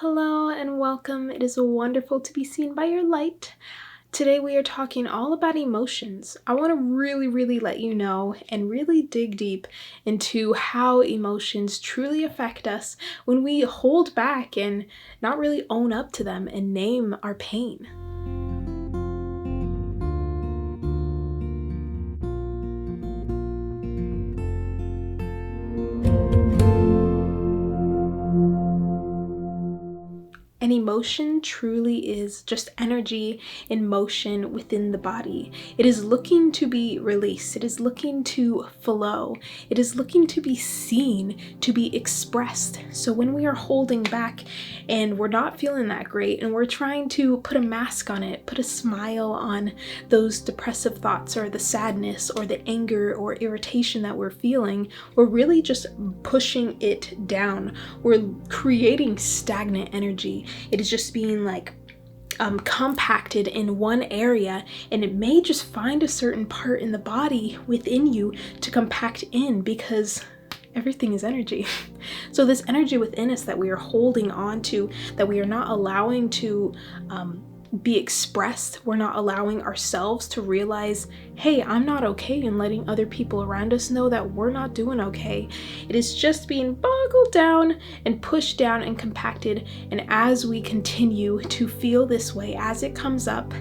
Hello and welcome. It is wonderful to be seen by your light. Today we are talking all about emotions. I want to really let you know and really dig deep into how emotions truly affect us when we hold back and not really own up to them and name our pain. An emotion truly is just energy in motion within the body. It is looking to be released. It is looking to flow. It is looking to be seen, to be expressed. So when we are holding back and we're not feeling that great and we're trying to put a mask on it, put a smile on those depressive thoughts or the sadness or the anger or irritation that we're feeling, we're really just pushing it down. We're creating stagnant energy. It is just being compacted in one area, and it may just find a certain part in the body within you to compact in because everything is energy. So this energy within us that we are holding on to, that we are not allowing to be expressed, we're not allowing ourselves to realize, hey, I'm not okay, and letting other people around us know that we're not doing okay. It is just being boggled down and pushed down and compacted. And as we continue to feel this way, as it comes up,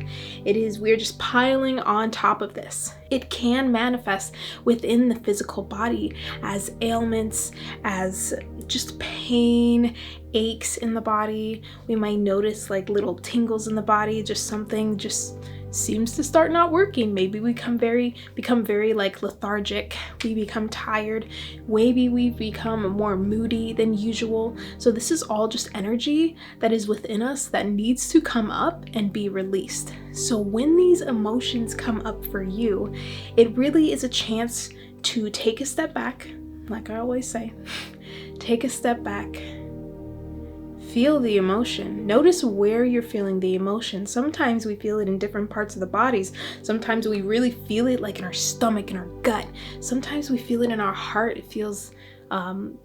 we're just piling on top of this. It can manifest within the physical body as ailments, as just pain, aches in the body. We might notice like little tingles in the body, just something just seems to start not working. Maybe we become very like lethargic. We become tired. Maybe we become more moody than usual. So this is all just energy that is within us that needs to come up and be released. So when these emotions come up for you, it really is a chance to take a step back. Like I always say, take a step back. Feel the emotion. Notice where you're feeling the emotion. Sometimes we feel it in different parts of the bodies. Sometimes we really feel it like in our stomach, in our gut. Sometimes we feel it in our heart. It feels kind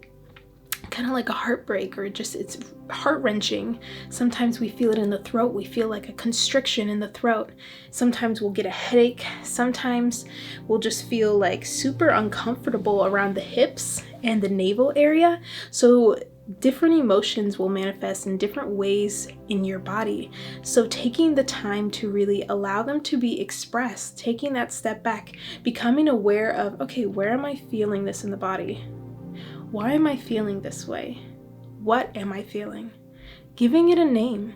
of like a heartbreak, or it's heart-wrenching. Sometimes we feel it in the throat. We feel like a constriction in the throat. Sometimes we'll get a headache. Sometimes we'll just feel like super uncomfortable around the hips and the navel area. So different emotions will manifest in different ways in your body. So taking the time to really allow them to be expressed, taking that step back, becoming aware of, okay, where am I feeling this in the body? Why am I feeling this way? What am I feeling? Giving it a name.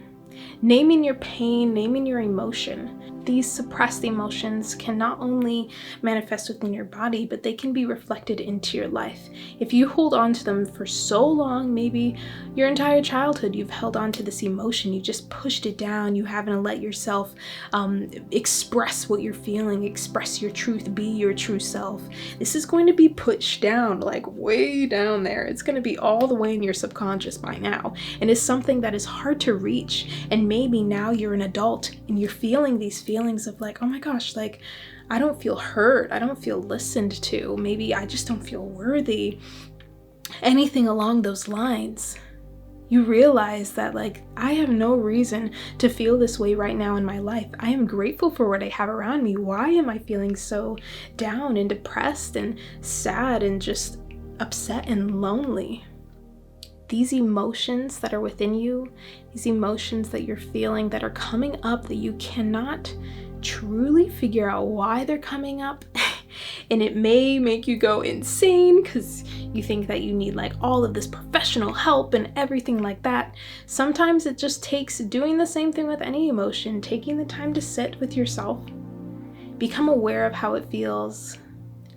Naming your pain, naming your emotion. These suppressed emotions can not only manifest within your body, but they can be reflected into your life. If you hold on to them for so long, maybe your entire childhood, you've held on to this emotion, you just pushed it down, you haven't let yourself express what you're feeling, express your truth, be your true self. This is going to be pushed down, like way down there. It's going to be all the way in your subconscious by now. And it's something that is hard to reach. And maybe now you're an adult and you're feeling these feelings of like, oh my gosh, like I don't feel heard. I don't feel listened to. Maybe I just don't feel worthy. Anything along those lines. You realize that like I have no reason to feel this way right now in my life. I am grateful for what I have around me. Why am I feeling so down and depressed and sad and just upset and lonely? These emotions that are within you, these emotions that you're feeling that are coming up that you cannot truly figure out why they're coming up. And it may make you go insane because you think that you need like all of this professional help and everything like that. Sometimes it just takes doing the same thing with any emotion, taking the time to sit with yourself, become aware of how it feels,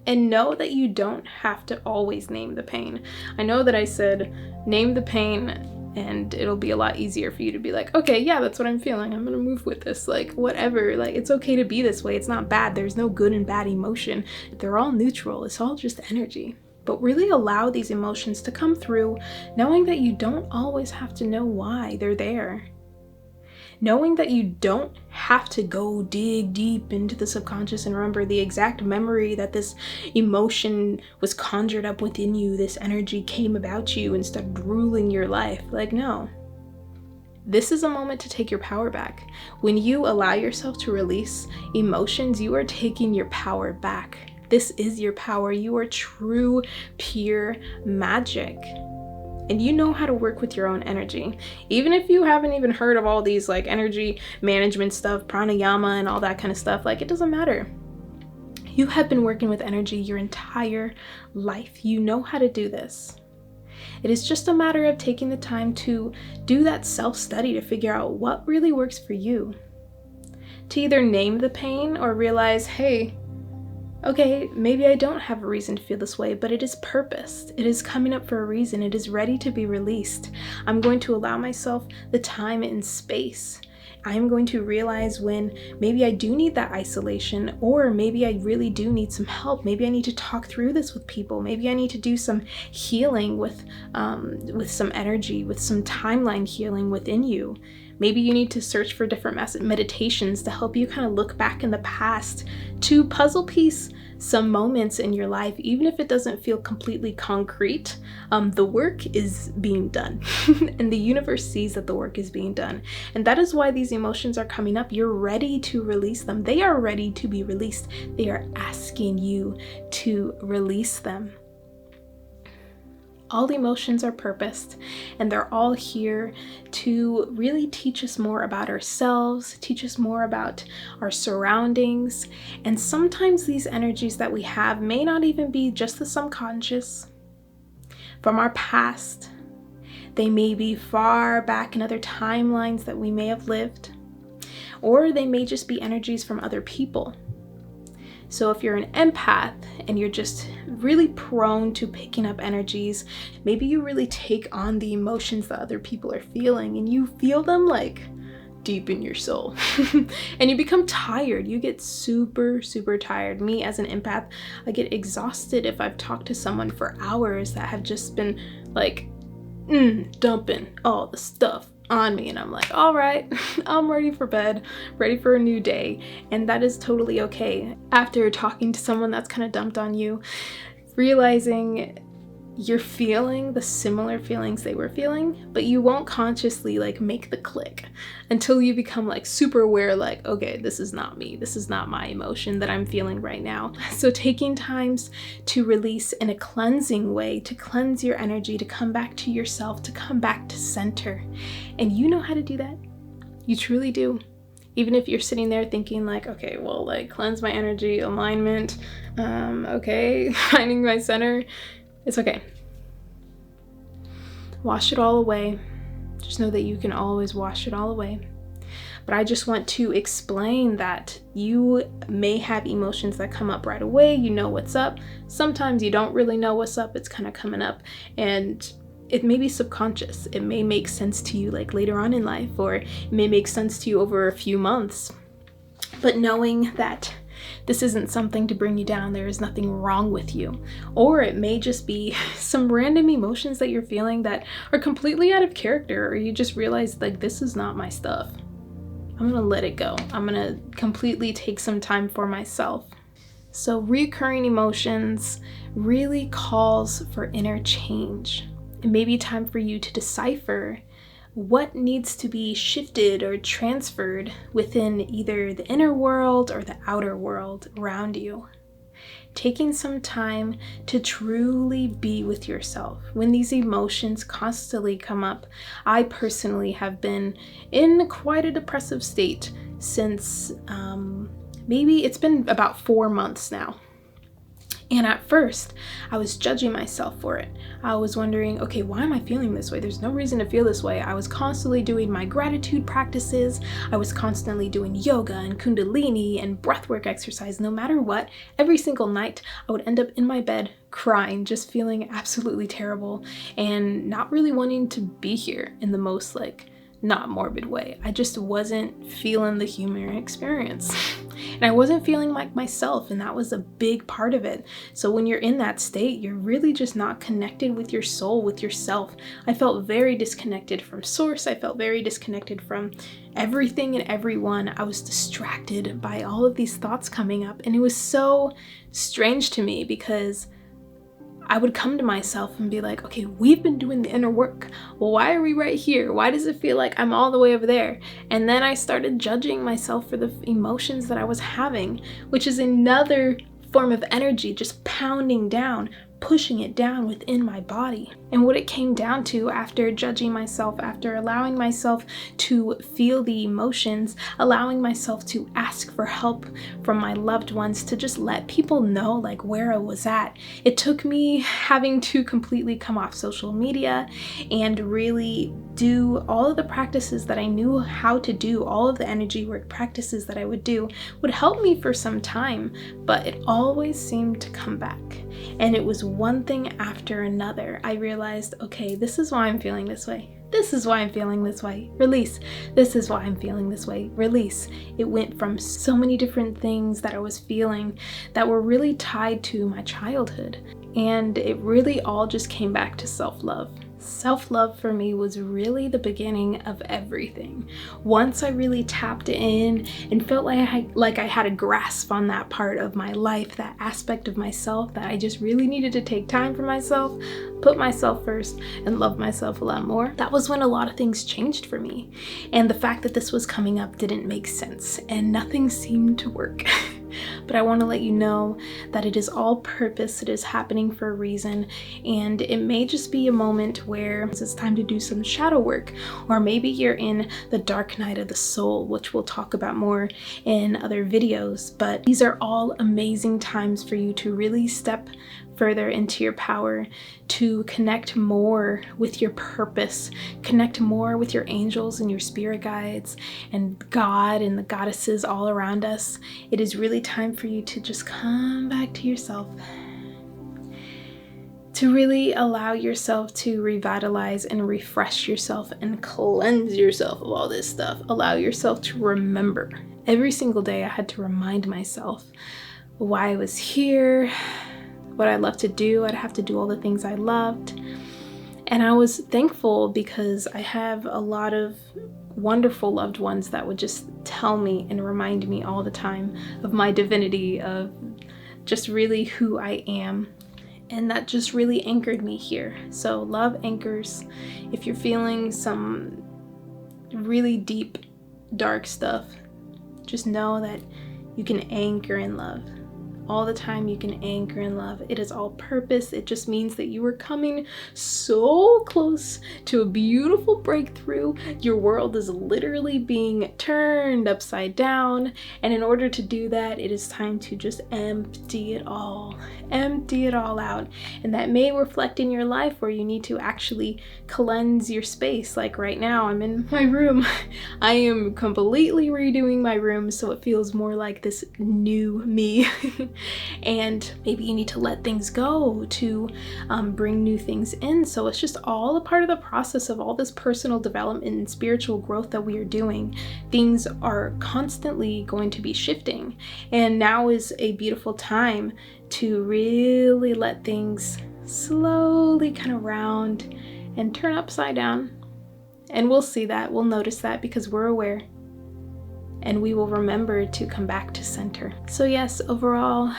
and know that you don't have to always name the pain. I know that I said name the pain and it'll be a lot easier for you to be like, okay, yeah, that's what I'm feeling. I'm gonna move with this, like whatever. Like it's okay to be this way. It's not bad. There's no good and bad emotion. They're all neutral. It's all just energy. But really allow these emotions to come through, knowing that you don't always have to know why they're there. Knowing that you don't have to go dig deep into the subconscious and remember the exact memory that this emotion was conjured up within you, this energy came about you and started ruling your life. Like, no. This is a moment to take your power back. When you allow yourself to release emotions, you are taking your power back. This is your power. You are true, pure magic. And you know how to work with your own energy. Even if you haven't even heard of all these like energy management stuff, pranayama and all that kind of stuff, like it doesn't matter. You have been working with energy your entire life. You know how to do this. It is just a matter of taking the time to do that self-study to figure out what really works for you. To either name the pain or realize, hey, okay, maybe I don't have a reason to feel this way, but it is purposed. It is coming up for a reason. It is ready to be released. I'm going to allow myself the time and space. I'm going to realize when maybe I do need that isolation, or maybe I really do need some help. Maybe I need to talk through this with people. Maybe I need to do some healing with some energy, with some timeline healing within you. Maybe you need to search for different meditations to help you kind of look back in the past to puzzle piece some moments in your life, even if it doesn't feel completely concrete. The work is being done and the universe sees that the work is being done. And that is why these emotions are coming up. You're ready to release them. They are ready to be released. They are asking you to release them. All emotions are purposed, and they're all here to really teach us more about ourselves, teach us more about our surroundings. And sometimes these energies that we have may not even be just the subconscious from our past. They may be far back in other timelines that we may have lived, or they may just be energies from other people. So if you're an empath and you're just really prone to picking up energies, maybe you really take on the emotions that other people are feeling and you feel them like deep in your soul and you become tired. You get super, super tired. Me as an empath, I get exhausted if I've talked to someone for hours that have just been like dumping all the stuff on me, and I'm like, all right, I'm ready for bed, ready for a new day. And that is totally okay. After talking to someone that's kind of dumped on you, realizing you're feeling the similar feelings they were feeling, but you won't consciously like make the click until you become like super aware, like, okay, this is not me. This is not my emotion that I'm feeling right now. So taking times to release in a cleansing way, to cleanse your energy, to come back to yourself, to come back to center. And you know how to do that. You truly do. Even if you're sitting there thinking like, okay, well, like cleanse my energy, alignment, okay, finding my center. It's okay. Wash it all away. Just know that you can always wash it all away. But I just want to explain that you may have emotions that come up right away. You know what's up. Sometimes you don't really know what's up. It's kind of coming up and it may be subconscious. It may make sense to you like later on in life, or it may make sense to you over a few months. But knowing that this isn't something to bring you down, there is nothing wrong with you. Or it may just be some random emotions that you're feeling that are completely out of character, or you just realize like, this is not my stuff. I'm gonna let it go. I'm gonna completely take some time for myself. So reoccurring emotions really calls for inner change. It may be time for you to decipher what needs to be shifted or transferred within either the inner world or the outer world around you. Taking some time to truly be with yourself. When these emotions constantly come up, I personally have been in quite a depressive state since maybe it's been about 4 months now. And at first, I was judging myself for it. I was wondering, okay, why am I feeling this way? There's no reason to feel this way. I was constantly doing my gratitude practices. I was constantly doing yoga and kundalini and breathwork exercise. No matter what, every single night, I would end up in my bed crying, just feeling absolutely terrible and not really wanting to be here in the most like not morbid way. I just wasn't feeling the human experience. And I wasn't feeling like myself, and that was a big part of it. So when you're in that state, you're really just not connected with your soul, with yourself. I felt very disconnected from source. I felt very disconnected from everything and everyone. I was distracted by all of these thoughts coming up, and it was so strange to me because I would come to myself and be like, okay, we've been doing the inner work. Well, why are we right here? Why does it feel like I'm all the way over there? And then I started judging myself for the emotions that I was having, which is another form of energy just pounding down, pushing it down within my body. And what it came down to, after judging myself, after allowing myself to feel the emotions, allowing myself to ask for help from my loved ones, to just let people know like where I was at, it took me having to completely come off social media and really do all of the practices that I knew how to do. All of the energy work practices that I would do would help me for some time, but it always seemed to come back. And it was one thing after another. I realized, okay, this is why I'm feeling this way. This is why I'm feeling this way. Release. This is why I'm feeling this way. Release. It went from so many different things that I was feeling that were really tied to my childhood. And it really all just came back to self-love. Self-love for me was really the beginning of everything. Once I really tapped in and felt like I had a grasp on that part of my life, that aspect of myself that I just really needed to take time for myself, put myself first, and love myself a lot more, that was when a lot of things changed for me. And the fact that this was coming up didn't make sense, and nothing seemed to work. But I want to let you know that it is all purpose. It is happening for a reason, and it may just be a moment where it's time to do some shadow work, or maybe you're in the dark night of the soul, which we'll talk about more in other videos. But these are all amazing times for you to really step further into your power, to connect more with your purpose, connect more with your angels and your spirit guides and God and the goddesses all around us. It is really time for you to just come back to yourself, to really allow yourself to revitalize and refresh yourself and cleanse yourself of all this stuff. Allow yourself to remember. Every single day I had to remind myself why I was here, what I love to do. I'd have to do all the things I loved. And I was thankful because I have a lot of wonderful loved ones that would just tell me and remind me all the time of my divinity, of just really who I am. And that just really anchored me here. So love anchors. If you're feeling some really deep, dark stuff, just know that you can anchor in love. All the time you can anchor in love. It is all purpose. It just means that you are coming so close to a beautiful breakthrough. Your world is literally being turned upside down. And in order to do that, it is time to just empty it all. Empty it all out. And that may reflect in your life where you need to actually cleanse your space. Like right now, I'm in my room. I am completely redoing my room so it feels more like this new me. And maybe you need to let things go to bring new things in. So it's just all a part of the process of all this personal development and spiritual growth that we are doing. Things are constantly going to be shifting, and now is a beautiful time to really let things slowly kind of round and turn upside down. And we'll see that, we'll notice that, because we're aware. And we will remember to come back to center. So yes, overall,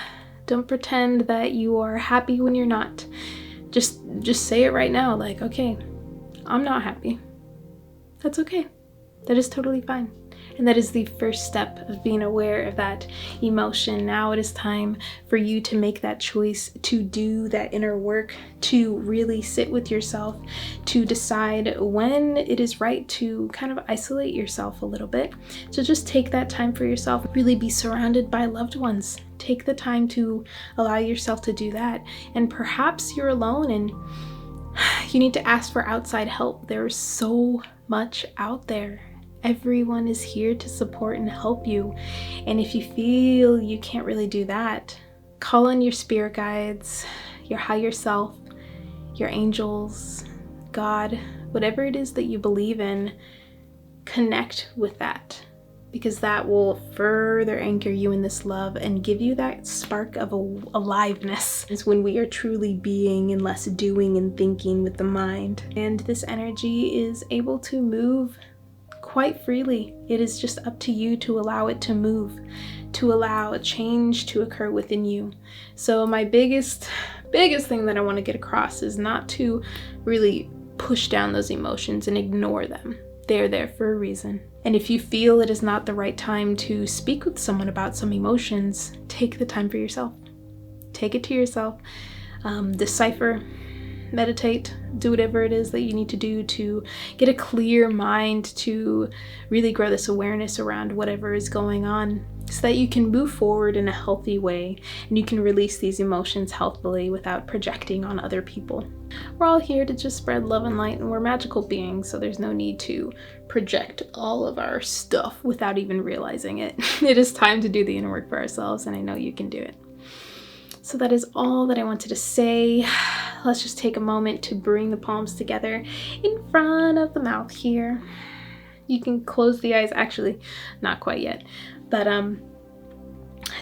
don't pretend that you are happy when you're not. Just say it right now, like, okay, I'm not happy. That's okay. That is totally fine. And that is the first step of being aware of that emotion. Now it is time for you to make that choice, to do that inner work, to really sit with yourself, to decide when it is right to kind of isolate yourself a little bit. So just take that time for yourself, really be surrounded by loved ones. Take the time to allow yourself to do that. And perhaps you're alone and you need to ask for outside help. There's so much out there. Everyone is here to support and help you. And if you feel you can't really do that, call on your spirit guides, your higher self, your angels, God, whatever it is that you believe in. Connect with that, because that will further anchor you in this love and give you that spark of aliveness. It's when we are truly being and less doing and thinking with the mind. And this energy is able to move quite freely. It is just up to you to allow it to move, to allow a change to occur within you. So my biggest thing that I want to get across is not to really push down those emotions and ignore them. They're there for a reason. And if you feel it is not the right time to speak with someone about some emotions, take the time for yourself. Take it to yourself. Decipher, meditate, do whatever it is that you need to do to get a clear mind, to really grow this awareness around whatever is going on, so that you can move forward in a healthy way and you can release these emotions healthily without projecting on other people. We're all here to just spread love and light, and we're magical beings, so there's no need to project all of our stuff without even realizing it. It is time to do the inner work for ourselves, and I know you can do it. So that is all that I wanted to say. Let's just take a moment to bring the palms together in front of the mouth here. You can close the eyes, actually, not quite yet. But I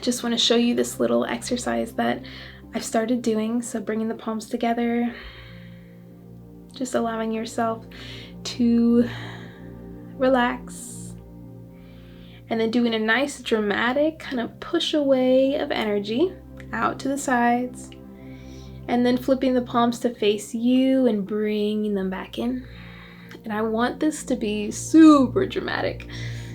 just want to show you this little exercise that I've started doing. So bringing the palms together, just allowing yourself to relax, and then doing a nice dramatic kind of push away of energy out to the sides, and then flipping the palms to face you and bringing them back in. And I want this to be super dramatic.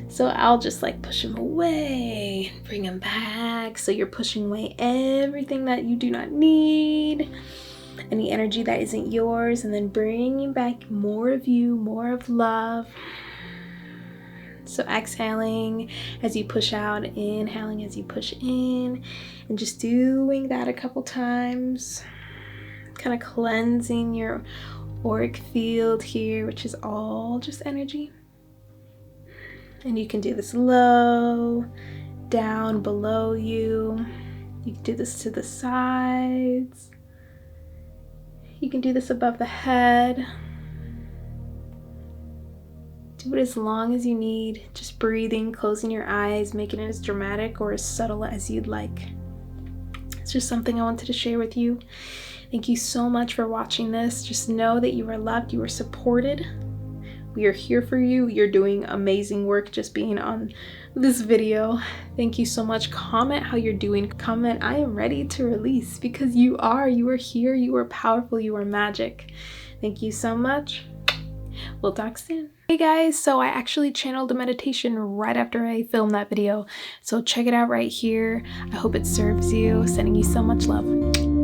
So I'll just like push them away, bring them back. So you're pushing away everything that you do not need, any energy that isn't yours, and then bringing back more of you, more of love. So exhaling as you push out, inhaling as you push in, and just doing that a couple times, kind of cleansing your auric field here, which is all just energy. And you can do this low, down, below you. You can do this to the sides. You can do this above the head. Do it as long as you need, just breathing, closing your eyes, making it as dramatic or as subtle as you'd like. It's just something I wanted to share with you. Thank you so much for watching this. Just know that you are loved, you are supported. We are here for you. You're doing amazing work just being on this video. Thank you so much. Comment how you're doing. Comment, I am ready to release, because you are here, you are powerful, you are magic. Thank you so much. We'll talk soon. Hey guys, so I actually channeled a meditation right after I filmed that video. So check it out right here. I hope it serves you. Sending you so much love.